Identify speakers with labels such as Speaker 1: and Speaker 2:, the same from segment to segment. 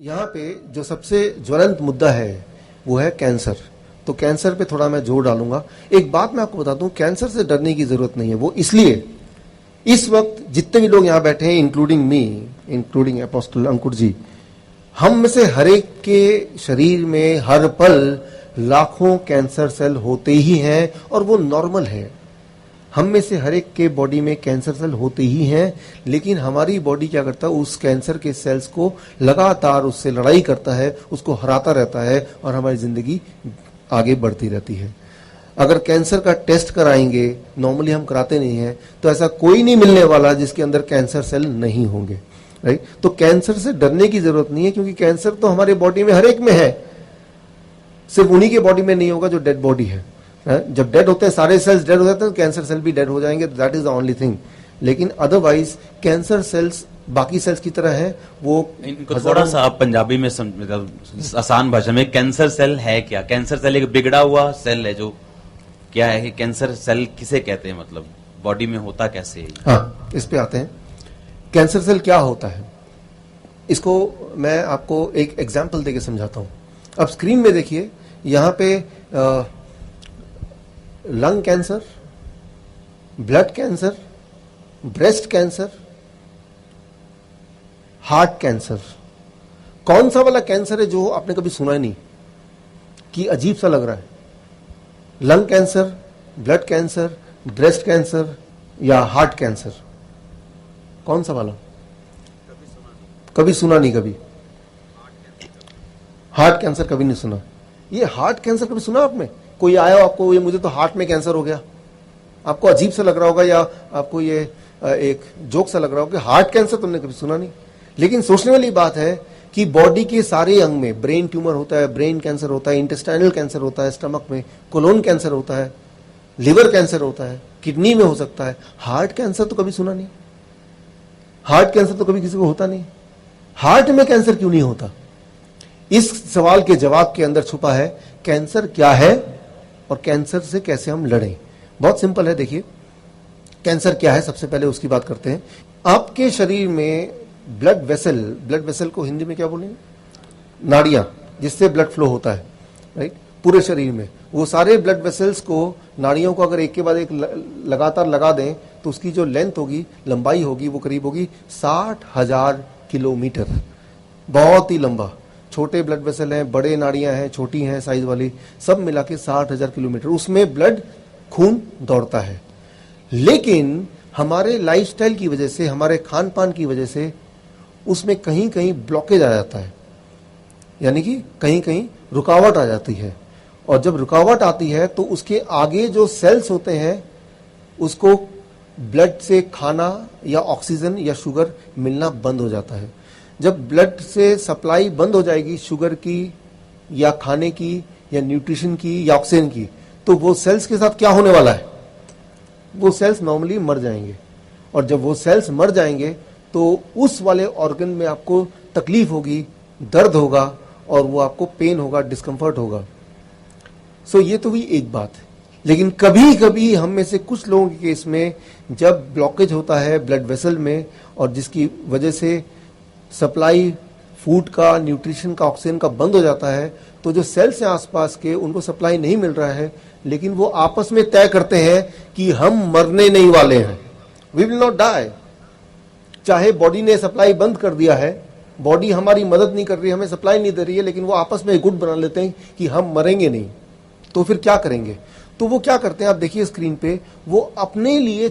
Speaker 1: यहाँ पे जो सबसे ज्वलंत मुद्दा है वो है कैंसर। तो कैंसर पे थोड़ा मैं जोर डालूंगा। एक बात मैं आपको बता दूं, कैंसर से डरने की जरूरत नहीं है। वो इसलिए इस वक्त जितने भी लोग यहाँ बैठे हैं, इंक्लूडिंग मी, इंक्लूडिंग अपोस्टल अंकुर जी, हम में से हर एक के शरीर में हर पल लाखों कैंसर सेल होते ही हैं और वो नॉर्मल है। हम में से हर एक के बॉडी में कैंसर सेल होते ही हैं, लेकिन हमारी बॉडी क्या करता है, उस कैंसर के सेल्स को लगातार उससे लड़ाई करता है, उसको हराता रहता है और हमारी जिंदगी आगे बढ़ती रहती है। अगर कैंसर का टेस्ट कराएंगे, नॉर्मली हम कराते नहीं हैं, तो ऐसा कोई नहीं मिलने वाला जिसके अंदर कैंसर सेल नहीं होंगे, राइट। तो कैंसर से डरने की जरूरत नहीं है, क्योंकि कैंसर तो हमारे बॉडी में हर एक में है, सिर्फ उन्हीं के बॉडी में नहीं होगा जो डेड बॉडी है। जब डेड होते हैं, सारे सेल्स डेड हो जाते हैं, तो कैंसर सेल भी डेड हो जाएंगे, that is the only thing. लेकिन अदरवाइज कैंसर सेल्स बाकी सेल्स की तरह है। वो
Speaker 2: इनको थोड़ा सा आप पंजाबी में मतलब आसान भाषा में, कैंसर सेल है क्या? कैंसर सेल एक बिगड़ा हुआ सेल है, जो क्या है? कैंसर सेल किसे कहते हैं, मतलब बॉडी में होता कैसे है?
Speaker 1: हाँ, इस पे आते हैं। कैंसर सेल क्या होता है, इसको मैं आपको एक एग्जाम्पल देके समझाता हूं। अब स्क्रीन में देखिए, यहां पे lung cancer, blood cancer, breast cancer, heart cancer. कौन सा वाला कैंसर है जो आपने कभी सुना ही नहीं, कि अजीब सा लग रहा है? Lung cancer, blood cancer, breast cancer या हार्ट कैंसर? कौन सा वाला? कभी सुना नहीं। कभी हार्ट कैंसर कभी नहीं सुना। ये हार्ट कैंसर कभी सुना आपने? कोई आया हो आपको, ये मुझे तो हार्ट में कैंसर हो गया, आपको अजीब सा लग रहा होगा, या आपको ये एक जोक सा लग रहा होगा कि हार्ट कैंसर तुमने कभी सुना नहीं। लेकिन सोचने वाली बात है कि बॉडी के सारे अंग में ब्रेन ट्यूमर होता है, ब्रेन कैंसर होता है, इंटेस्टाइनल कैंसर होता है, स्टमक में कोलोन कैंसर होता है, लिवर कैंसर होता है, किडनी में हो सकता है। हार्ट कैंसर तो कभी सुना नहीं। हार्ट कैंसर तो कभी किसी को होता नहीं। हार्ट में कैंसर क्यों नहीं होता? इस सवाल के जवाब के अंदर छुपा है कैंसर क्या है और कैंसर से कैसे हम लड़ें। बहुत सिंपल है। देखिए, कैंसर क्या है, सबसे पहले उसकी बात करते हैं। आपके शरीर में ब्लड वेसल को हिंदी में क्या बोलेंगे? नाड़ियां, जिससे ब्लड फ्लो होता है, राइट, पूरे शरीर में। वो सारे ब्लड वेसल्स को, नाड़ियों को अगर एक के बाद एक लगातार लगा दें, तो उसकी जो लेंथ होगी, लंबाई होगी, वो करीब होगी 60,000 किलोमीटर। बहुत ही लंबा। छोटे ब्लड वेसल हैं, बड़े नाड़ियां हैं, छोटी हैं साइज वाली, सब मिला के 60,000 किलोमीटर उसमें ब्लड, खून दौड़ता है। लेकिन हमारे लाइफस्टाइल की वजह से, हमारे खान पान की वजह से उसमें कहीं कहीं ब्लॉकेज आ जाता है, यानी कि कहीं कहीं रुकावट आ जाती है। और जब रुकावट आती है तो उसके आगे जो सेल्स होते हैं, उसको ब्लड से खाना या ऑक्सीजन या शुगर मिलना बंद हो जाता है। जब ब्लड से सप्लाई बंद हो जाएगी शुगर की या खाने की या न्यूट्रिशन की या ऑक्सीजन की, तो वो सेल्स के साथ क्या होने वाला है? वो सेल्स नॉर्मली मर जाएंगे। और जब वो सेल्स मर जाएंगे तो उस वाले ऑर्गन में आपको तकलीफ होगी, दर्द होगा, और वो आपको पेन होगा, डिस्कम्फर्ट होगा। सो ये तो भी एक बात है। लेकिन कभी कभी हम में से कुछ लोगों के केस में जब ब्लॉकेज होता है ब्लड वेसल में, और जिसकी वजह से सप्लाई फूड का, न्यूट्रिशन का, ऑक्सीजन का बंद हो जाता है, तो जो सेल्स हैं आसपास के, उनको सप्लाई नहीं मिल रहा है, लेकिन वो आपस में तय करते हैं कि हम मरने नहीं वाले हैं, वी विल नॉट डाई। चाहे बॉडी ने सप्लाई बंद कर दिया है, बॉडी हमारी मदद नहीं कर रही है, हमें सप्लाई नहीं दे रही है, लेकिन वो आपस में गुट बना लेते हैं कि हम मरेंगे नहीं। तो फिर क्या करेंगे? तो वो क्या करते हैं, आप देखिए स्क्रीन पे, वो अपने लिए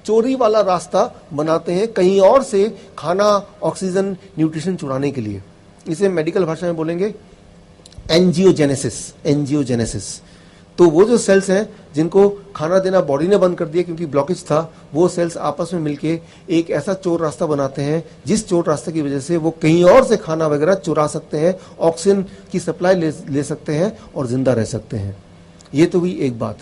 Speaker 1: चोरी वाला रास्ता बनाते हैं, कहीं और से खाना, ऑक्सीजन, न्यूट्रिशन चुराने के लिए। इसे मेडिकल भाषा में बोलेंगे एंजियोजेनेसिस। तो वो जो सेल्स हैं जिनको खाना देना बॉडी ने बंद कर दिया क्योंकि ब्लॉकेज था, वो सेल्स आपस में मिलके एक ऐसा चोर रास्ता बनाते हैं, जिस चोर रास्ते की वजह से वो कहीं और से खाना वगैरह चुरा सकते हैं, ऑक्सीजन की सप्लाई ले सकते हैं और जिंदा रह सकते हैं। ये तो भी एक बात।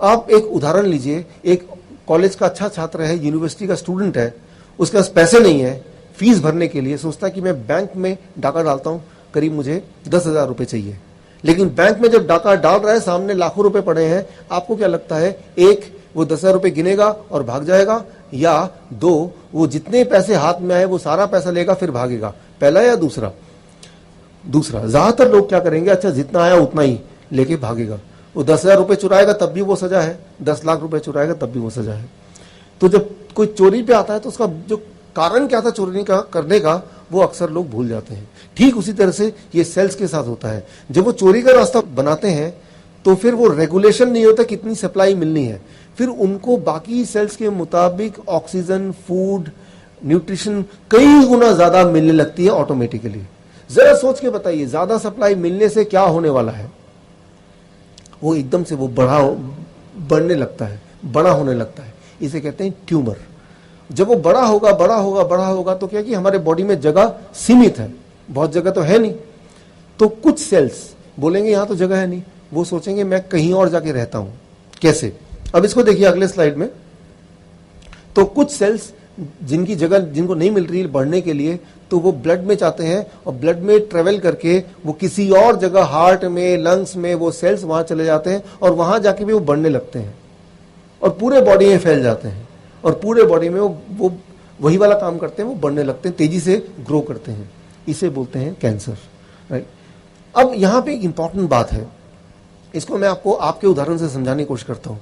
Speaker 1: आप एक उदाहरण लीजिए, एक कॉलेज का अच्छा छात्र है, यूनिवर्सिटी का स्टूडेंट है, उसके पास पैसे नहीं है फीस भरने के लिए, सोचता है कि मैं बैंक में डाका डालता हूं, करीब मुझे 10,000 रुपए चाहिए। लेकिन बैंक में जब डाका डाल रहा है, सामने लाखों रुपए पड़े हैं, आपको क्या लगता है, एक, वो 10,000 रुपए गिनेगा और भाग जाएगा, या दो, वो जितने पैसे हाथ में आए वो सारा पैसा लेगा फिर भागेगा? पहला या दूसरा? दूसरा। ज्यादातर लोग क्या करेंगे, अच्छा जितना आया उतना ही लेके भागेगा। वो 10,000 रुपए चुराएगा तब भी वो सजा है, 10 लाख रुपए चुराएगा तब भी वो सजा है। तो जब कोई चोरी पे आता है तो उसका जो कारण क्या था चोरी का करने का, वो अक्सर लोग भूल जाते हैं। ठीक उसी तरह से ये सेल्स के साथ होता है। जब वो चोरी का रास्ता बनाते हैं तो फिर वो रेगुलेशन नहीं होता कितनी सप्लाई मिलनी है, फिर उनको बाकी सेल्स के मुताबिक ऑक्सीजन, फूड, न्यूट्रिशन कई गुना ज्यादा मिलने लगती है ऑटोमेटिकली। जरा सोच के बताइए, ज्यादा सप्लाई मिलने से क्या होने वाला है? वो एकदम से वो बढ़ने लगता है, बड़ा होने लगता है। इसे कहते हैं ट्यूमर। जब वो बड़ा होगा बड़ा होगा बड़ा होगा तो क्या कि हमारे बॉडी में जगह सीमित है, बहुत जगह तो है नहीं। तो कुछ सेल्स बोलेंगे यहां तो जगह है नहीं, वो सोचेंगे मैं कहीं और जाके रहता हूं। कैसे? अब इसको देखिए अगले स्लाइड में। तो कुछ सेल्स जिनकी जगह जिनको नहीं मिल रही बढ़ने के लिए, तो वो ब्लड में जाते हैं और ब्लड में ट्रेवल करके वो किसी और जगह हार्ट में, लंग्स में, वो सेल्स वहां चले जाते हैं और वहां जाके भी वो बढ़ने लगते हैं और पूरे बॉडी में फैल जाते हैं और पूरे बॉडी में वो वही वाला काम करते हैं, वो बढ़ने लगते हैं, तेजी से ग्रो करते हैं। इसे बोलते हैं कैंसर, राइट। अब यहां पे एक इंपॉर्टेंट बात है, इसको मैं आपको आपके उदाहरण से समझाने की कोशिश करता हूं।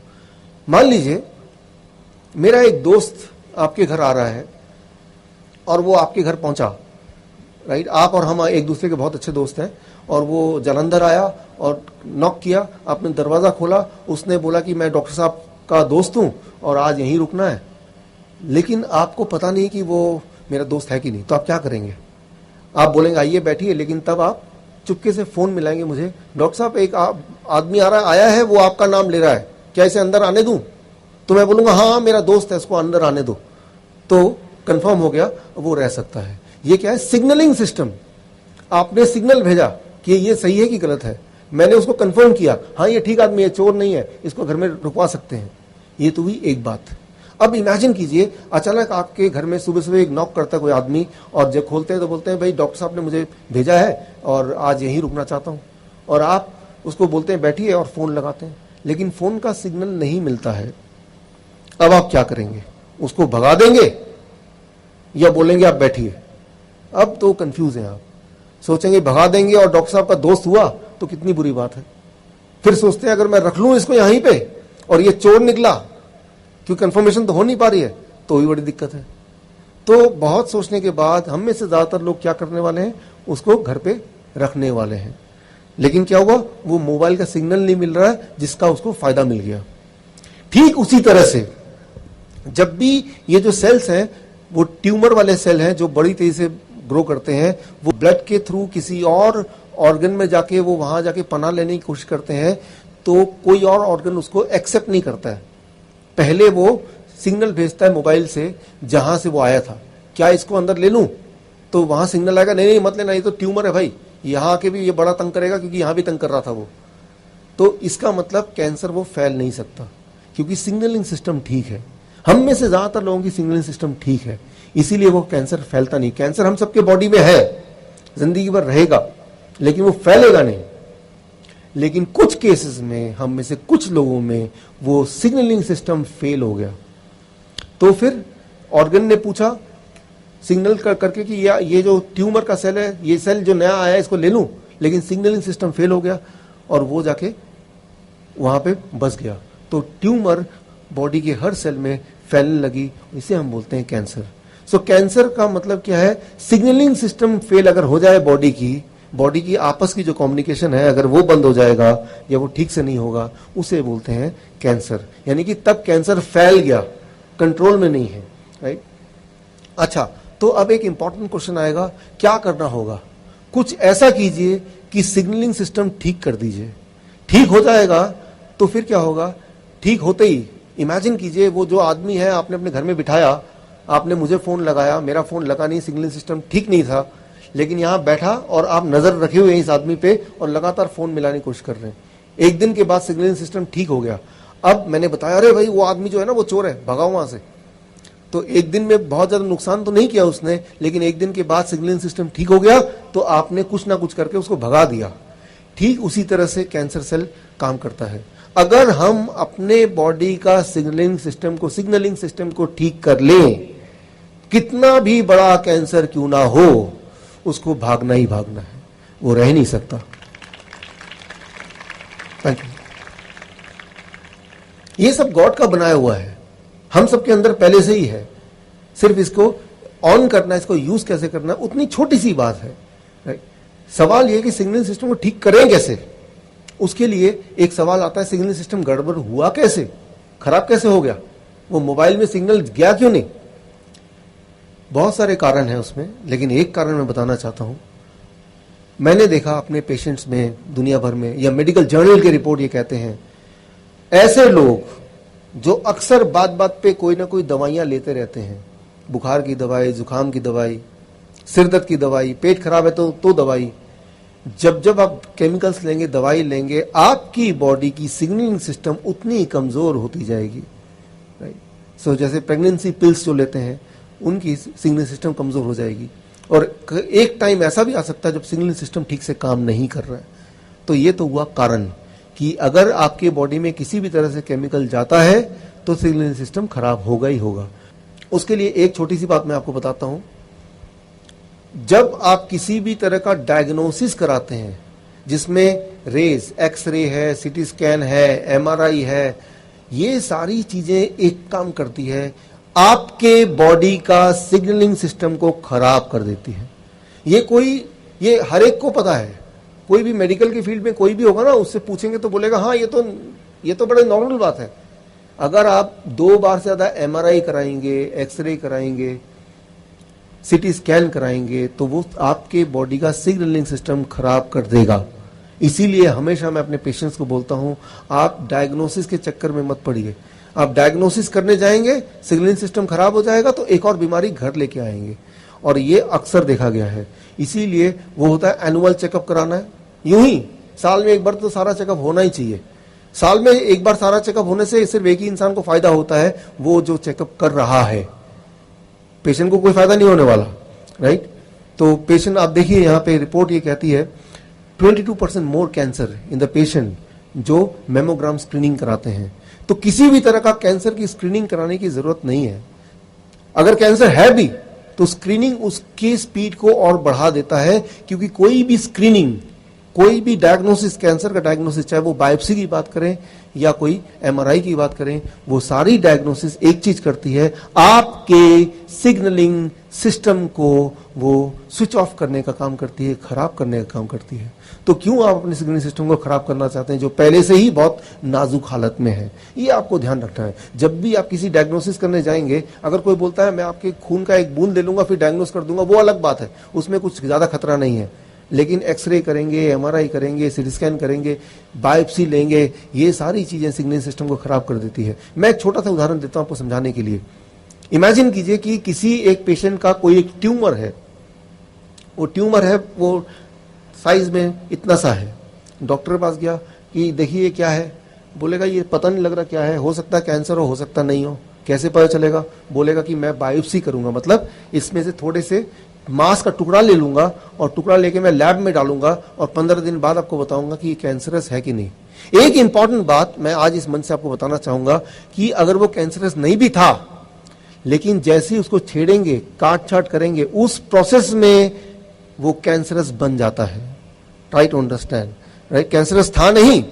Speaker 1: मान लीजिए मेरा एक दोस्त आपके घर आ रहा है और वो आपके घर पहुंचा, राइट। आप और हम एक दूसरे के बहुत अच्छे दोस्त हैं और वो जालंधर आया और नॉक किया, आपने दरवाजा खोला, उसने बोला कि मैं डॉक्टर साहब का दोस्त हूं और आज यहीं रुकना है, लेकिन आपको पता नहीं कि वो मेरा दोस्त है कि नहीं। तो आप क्या करेंगे? आप बोलेंगे आइए बैठिए, लेकिन तब आप चुपके से फोन मिलाएंगे मुझे, डॉक्टर साहब एक आदमी आया है, वो आपका नाम ले रहा है, क्या इसे अंदर आने दूं? तो मैं बोलूंगा हाँ मेरा दोस्त है, इसको अंदर आने दो। तो कंफर्म हो गया, वो रह सकता है। ये क्या है? Signalling system. आपने सिग्नल भेजा कि ये सही है कि गलत है, मैंने उसको कंफर्म किया, हाँ ये ठीक आदमी है, चोर नहीं है, इसको घर में रुकवा सकते हैं। ये तो हुई एक बात। अब इमेजिन कीजिए अचानक आपके घर में सुबह सुबह एक नॉक करता है कोई आदमी और जब खोलते हैं तो बोलते हैं भाई डॉक्टर साहब ने मुझे भेजा है और आज यहीं रुकना चाहता हूं, और आप उसको बोलते हैं बैठिए और फोन लगाते हैं, लेकिन फोन का सिग्नल नहीं मिलता है। अब आप क्या करेंगे? उसको भगा देंगे या बोलेंगे आप बैठिए? अब तो कंफ्यूज हैं आप, सोचेंगे भगा देंगे और डॉक्टर साहब का दोस्त हुआ तो कितनी बुरी बात है। फिर सोचते हैं अगर मैं रख लूं इसको यहीं पे और ये चोर निकला, क्योंकि कंफर्मेशन तो हो नहीं पा रही है, तो भी बड़ी दिक्कत है। तो बहुत सोचने के बाद हम में से ज्यादातर लोग क्या करने वाले हैं? उसको घर पे रखने वाले हैं। लेकिन क्या हुआ? वो मोबाइल का सिग्नल नहीं मिल रहा है जिसका उसको फायदा मिल गया। ठीक उसी तरह से जब भी ये जो सेल्स हैं वो ट्यूमर वाले सेल हैं जो बड़ी तेजी से ग्रो करते हैं, वो ब्लड के थ्रू किसी और ऑर्गन में जाके वो वहां जाके पनाह लेने की कोशिश करते हैं, तो कोई और ऑर्गन उसको एक्सेप्ट नहीं करता है। पहले वो सिग्नल भेजता है मोबाइल से जहां से वो आया था, क्या इसको अंदर ले लूं? तो वहां सिग्नल आएगा नहीं नहीं मत लेना, ये तो ट्यूमर है भाई, यहां आके भी ये बड़ा तंग करेगा क्योंकि यहां भी तंग कर रहा था वो। तो इसका मतलब कैंसर वो फैल नहीं सकता क्योंकि सिग्नलिंग सिस्टम ठीक है। हम में से ज्यादातर लोगों की सिग्नलिंग सिस्टम ठीक है, इसीलिए वो कैंसर फैलता नहीं। कैंसर हम सबके बॉडी में है, जिंदगी भर रहेगा, लेकिन वो फैलेगा नहीं। लेकिन कुछ केसेस में हम में से कुछ लोगों में वो सिग्नलिंग सिस्टम फेल हो गया, तो फिर ऑर्गन ने पूछा सिग्नल करके कि ये जो ट्यूमर का सेल है, ये सेल जो नया आया है इसको ले लूं, लेकिन सिग्नलिंग सिस्टम फेल हो गया और वो जाके वहां पे बस गया। तो ट्यूमर बॉडी के हर सेल में फैलने लगी, इसे हम बोलते हैं कैंसर। सो कैंसर का मतलब क्या है? सिग्नलिंग सिस्टम फेल अगर हो जाए बॉडी की आपस की जो कम्युनिकेशन है अगर वो बंद हो जाएगा या वो ठीक से नहीं होगा, उसे बोलते हैं कैंसर। यानी कि तब कैंसर फैल गया, कंट्रोल में नहीं है, राइट। अच्छा, तो अब एक इंपॉर्टेंट क्वेश्चन आएगा, क्या करना होगा? कुछ ऐसा कीजिए कि सिग्नलिंग सिस्टम ठीक कर दीजिए। ठीक हो जाएगा तो फिर क्या होगा? ठीक होते ही इमेजिन कीजिए वो जो आदमी है आपने अपने घर में बिठाया, आपने मुझे फोन लगाया, मेरा फोन लगा नहीं, सिग्नलिंग सिस्टम ठीक नहीं था, लेकिन यहां बैठा और आप नजर रखे हुए हैं इस आदमी पे और लगातार फोन मिलाने की कोशिश कर रहे हैं। एक दिन के बाद सिग्नलिंग सिस्टम ठीक हो गया। अब मैंने बताया अरे भाई वो आदमी जो है ना वो चोर है, भगाओ वहां से। तो एक दिन में बहुत ज्यादा नुकसान तो नहीं किया उसने, लेकिन एक दिन के बाद सिग्नलिंग सिस्टम ठीक हो गया तो आपने कुछ ना कुछ करके उसको भगा दिया। ठीक उसी तरह से कैंसर सेल काम करता है। अगर हम अपने बॉडी का सिग्नलिंग सिस्टम को ठीक कर लें, कितना भी बड़ा कैंसर क्यों ना हो, उसको भागना ही भागना है, वो रह नहीं सकता। Thank you. ये सब गॉड का बनाया हुआ है, हम सबके अंदर पहले से ही है, सिर्फ इसको ऑन करना, इसको यूज कैसे करना, उतनी छोटी सी बात है, राइट। सवाल यह कि सिग्नल सिस्टम को ठीक करें कैसे। उसके लिए एक सवाल आता है, सिग्नल सिस्टम गड़बड़ हुआ कैसे, खराब कैसे हो गया, वो मोबाइल में सिग्नल गया क्यों नहीं। बहुत सारे कारण हैं उसमें, लेकिन एक कारण मैं बताना चाहता हूं। मैंने देखा अपने पेशेंट्स में, दुनिया भर में, या मेडिकल जर्नल के रिपोर्ट ये कहते हैं, ऐसे लोग जो अक्सर बात बात पे कोई ना कोई दवाइयां लेते रहते हैं, बुखार की दवाई, जुकाम की दवाई, सिर दर्द की दवाई, पेट खराब है तो दवाई, जब जब आप केमिकल्स लेंगे, दवाई लेंगे, आपकी बॉडी की सिग्नलिंग सिस्टम उतनी कमजोर होती जाएगी, राइट। सो जैसे प्रेगनेंसी पिल्स जो लेते हैं, उनकी सिग्नलिंग सिस्टम कमजोर हो जाएगी, और एक टाइम ऐसा भी आ सकता है जब सिग्नलिंग सिस्टम ठीक से काम नहीं कर रहा है। तो ये तो हुआ कारण कि अगर आपके बॉडी में किसी भी तरह से केमिकल जाता है तो सिग्नलिंग सिस्टम खराब होगा ही होगा। उसके लिए एक छोटी सी बात मैं आपको बताता हूं। जब आप किसी भी तरह का डायग्नोसिस कराते हैं, जिसमें रेज, एक्सरे है, सीटी स्कैन है, एमआरआई है, ये सारी चीजें एक काम करती है, आपके बॉडी का सिग्नलिंग सिस्टम को खराब कर देती है। ये हर एक को पता है, कोई भी मेडिकल की फील्ड में कोई भी होगा ना, उससे पूछेंगे तो बोलेगा हाँ ये तो बड़ा नॉर्मल बात है। अगर आप 2 बार से ज्यादा एमआरआई कराएंगे, एक्सरे कराएंगे, सीटी स्कैन कराएंगे, तो वो आपके बॉडी का सिग्नलिंग सिस्टम खराब कर देगा। इसीलिए हमेशा मैं अपने पेशेंट्स को बोलता हूं, आप डायग्नोसिस के चक्कर में मत पड़िए। आप डायग्नोसिस करने जाएंगे, सिग्नलिंग सिस्टम खराब हो जाएगा तो एक और बीमारी घर लेके आएंगे, और ये अक्सर देखा गया है। इसीलिए वो होता है एनुअल चेकअप कराना है। यूं ही साल में एक बार तो सारा चेकअप होना ही चाहिए। साल में एक बार सारा चेकअप होने से सिर्फ एक ही इंसान को फायदा होता है, वो जो चेकअप कर रहा है। पेशेंट को कोई फायदा नहीं होने वाला, राइट। तो पेशेंट, आप देखिए यहाँ पे रिपोर्ट ये कहती है 22% मोर कैंसर इन द पेशेंट जो मेमोग्राम स्क्रीनिंग कराते हैं। तो किसी भी तरह का कैंसर की स्क्रीनिंग कराने की जरूरत नहीं है। अगर कैंसर है भी तो स्क्रीनिंग उसकी स्पीड को और बढ़ा देता है, क्योंकि कोई भी स्क्रीनिंग, कोई भी डायग्नोसिस, कैंसर का डायग्नोसिस, चाहे वो बायोप्सी की बात करें या कोई एमआरआई की बात करें, वो सारी डायग्नोसिस एक चीज करती है, आपके सिग्नलिंग सिस्टम को वो स्विच ऑफ करने का काम करती है, खराब करने का काम करती है। तो क्यों आप अपने सिग्नलिंग सिस्टम को खराब करना चाहते हैं जो पहले से ही बहुत नाजुक हालत में है। ये आपको ध्यान रखना है। जब भी आप किसी डायग्नोसिस करने जाएंगे, अगर कोई बोलता है मैं आपके खून का एक बूंद ले लूंगा फिर डायग्नोस कर दूंगा, वो अलग बात है, उसमें कुछ ज्यादा खतरा नहीं है। लेकिन एक्सरे करेंगे, एमआरआई करेंगे, सीटी स्कैन करेंगे, बायोप्सी लेंगे, ये सारी चीजें सिग्नलिंग सिस्टम को खराब कर देती है। मैं एक छोटा सा उदाहरण देता हूं आपको समझाने के लिए। इमेजिन कीजिए कि किसी एक पेशेंट का कोई एक ट्यूमर है, वो साइज में इतना सा है। डॉक्टर के पास गया कि देखिए ये क्या है, बोलेगा ये पता नहीं लग रहा क्या है, हो सकता है कैंसर हो सकता नहीं हो। कैसे पता चलेगा? बोलेगा कि मैं बायोप्सी करूंगा, मतलब इसमें से थोड़े से मांस का टुकड़ा ले लूंगा और टुकड़ा लेके मैं लैब में डालूंगा और 15 दिन बाद आपको बताऊंगा कि ये कैंसरस है कि नहीं। एक इंपॉर्टेंट बात मैं आज इस मंच से आपको बताना चाहूंगा कि अगर वो कैंसरस नहीं भी था, लेकिन जैसे ही उसको छेड़ेंगे, काट छाट करेंगे, उस प्रोसेस में वो कैंसरस बन जाता है। Try to understand, right. Cancerous था नहीं,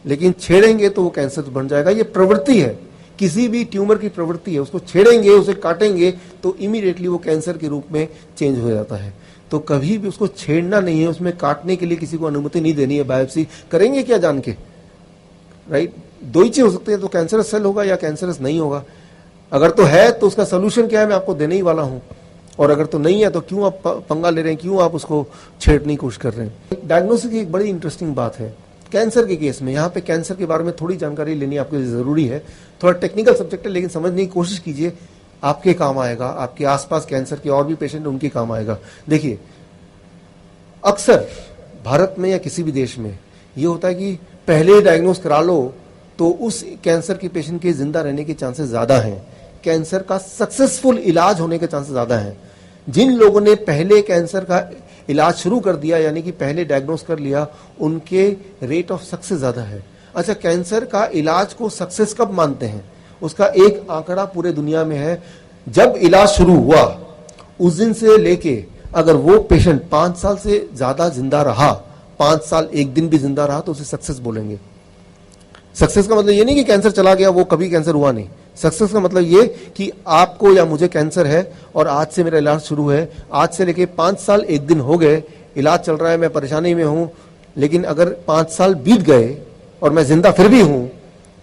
Speaker 1: लेकिन छेड़ेंगे तो वो कैंसर बन जाएगा। ये प्रवृत्ति है, किसी भी ट्यूमर की प्रवृत्ति है। उसको छेड़ेंगे, उसे काटेंगे तो इमीडिएटली वो कैंसर के रूप में चेंज हो जाता है। तो कभी भी उसको छेड़ना नहीं है, उसमें काटने के लिए किसी को अनुमति नहीं देनी है। बायोप्सी करेंगे क्या जान के, राइट। दो ही चीज हो सकती है, तो कैंसरस सेल होगा या कैंसरस नहीं होगा। अगर तो है तो उसका सोल्यूशन क्या है मैं आपको देने ही वाला हूं, और अगर तो नहीं है तो क्यों आप पंगा ले रहे हैं, क्यों आप उसको छेड़ने की कोशिश कर रहे हैं। डायग्नोसिस की एक बड़ी इंटरेस्टिंग बात है कैंसर के केस में। यहाँ पे कैंसर के बारे में थोड़ी जानकारी लेनी आपके जरूरी है। थोड़ा टेक्निकल सब्जेक्ट है, लेकिन समझने की कोशिश कीजिए, आपके काम आएगा। आपके आसपास कैंसर के और भी पेशेंट उनके काम आएगा। देखिए, अक्सर भारत में या किसी भी देश में ये होता है कि पहले डायग्नोस करा लो तो उस कैंसर के पेशेंट के जिंदा रहने के चांसेस ज्यादा हैं, कैंसर का सक्सेसफुल इलाज होने के चांसेस ज्यादा हैं। जिन लोगों ने पहले कैंसर का इलाज शुरू कर दिया, यानी कि पहले डायग्नोस कर लिया, उनके रेट ऑफ सक्सेस ज्यादा है। अच्छा, कैंसर का इलाज को सक्सेस कब मानते हैं? उसका एक आंकड़ा पूरे दुनिया में है, जब इलाज शुरू हुआ उस दिन से लेके अगर वो पेशेंट 5 साल से ज्यादा जिंदा रहा, 5 साल 1 दिन भी जिंदा रहा, तो उसे सक्सेस बोलेंगे। सक्सेस का मतलब ये नहीं कि कैंसर चला गया, वो कभी कैंसर हुआ नहीं। सक्सेस का मतलब ये कि आपको या मुझे कैंसर है और आज से मेरा इलाज शुरू है, आज से लेके 5 साल 1 दिन हो गए, इलाज चल रहा है, मैं परेशानी में हूं, लेकिन अगर 5 साल बीत गए और मैं जिंदा फिर भी हूं,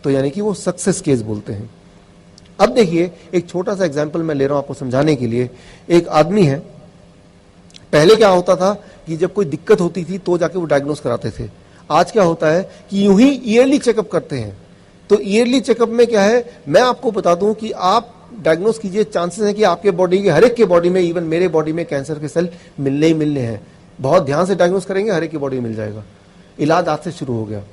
Speaker 1: तो यानी कि वो सक्सेस केस बोलते हैं। अब देखिए, एक छोटा सा एग्जाम्पल मैं ले रहा हूं आपको समझाने के लिए। एक आदमी है, पहले क्या होता था कि जब कोई दिक्कत होती थी तो जाके वो डायग्नोस कराते थे। आज क्या होता है कि यूं ही ईयरली चेकअप करते हैं। तो ईयरली चेकअप में क्या है, मैं आपको बता दूं कि आप डायग्नोस कीजिए, चांसेस है कि आपके बॉडी के, हर एक के बॉडी में, इवन मेरे बॉडी में कैंसर के सेल मिलने ही मिलने हैं। बहुत ध्यान से डायग्नोस करेंगे, हर एक की बॉडी में मिल जाएगा। इलाज आज से शुरू हो गया,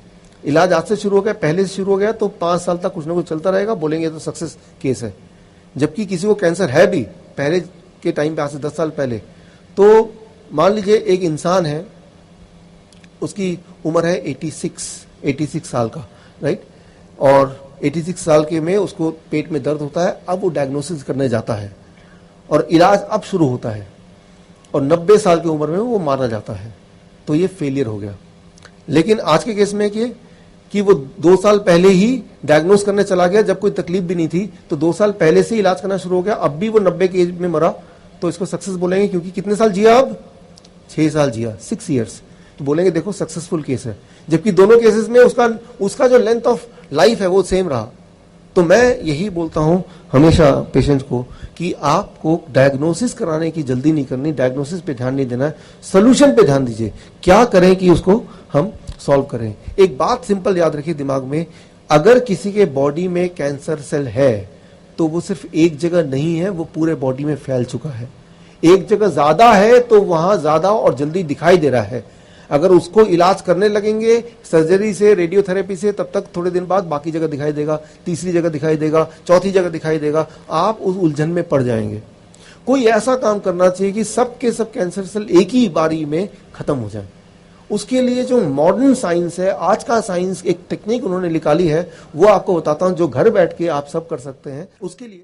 Speaker 1: इलाज आज से शुरू हो गया, पहले से शुरू हो गया, तो 5 साल तक कुछ ना कुछ चलता रहेगा, बोलेंगे तो सक्सेस केस है। जबकि किसी को कैंसर है भी पहले के टाइम पे, आज से 10 साल पहले, तो मान लीजिए एक इंसान है, उसकी उम्र है 86 साल का, राइट, और 86 साल के में उसको पेट में दर्द होता है। अब वो डायग्नोसिस करने जाता है और इलाज अब शुरू होता है, और 90 साल की उम्र में वो मारा जाता है, तो ये फेलियर हो गया। लेकिन आज के केस में कि वो 2 साल पहले ही डायग्नोस करने चला गया, जब कोई तकलीफ भी नहीं थी, तो 2 साल पहले से इलाज करना शुरू हो गया, अब भी वो 90 की एज में मरा, तो इसको सक्सेस बोलेंगे। क्योंकि कितने साल जिया, अब 6 साल जिया, 6 ईयर्स, तो बोलेंगे देखो सक्सेसफुल केस है। जबकि दोनों केसेस में उसका जो लेंथ ऑफ लाइफ है वो सेम रहा। तो मैं यही बोलता हूं हमेशा पेशेंट को कि आपको डायग्नोसिस कराने की जल्दी नहीं करनी, डायग्नोसिस पे ध्यान नहीं देना है, सोल्यूशन पे ध्यान दीजिए, क्या करें कि उसको हम सॉल्व करें। एक बात सिंपल याद रखिए दिमाग में, अगर किसी के बॉडी में कैंसर सेल है तो वो सिर्फ एक जगह नहीं है, वो पूरे बॉडी में फैल चुका है। एक जगह ज्यादा है तो वहां ज्यादा और जल्दी दिखाई दे रहा है। अगर उसको इलाज करने लगेंगे सर्जरी से, रेडियोथेरेपी से, तब तक थोड़े दिन बाद बाकी जगह दिखाई देगा, तीसरी जगह दिखाई देगा, चौथी जगह दिखाई देगा, आप उस उलझन में पड़ जाएंगे। कोई ऐसा काम करना चाहिए कि सब के सब कैंसर सेल एक ही बारी में खत्म हो जाए। उसके लिए जो मॉडर्न साइंस है, आज का साइंस, एक टेक्निक उन्होंने निकाली है, वो आपको बताता हूं, जो घर बैठ के आप सब कर सकते हैं। उसके लिए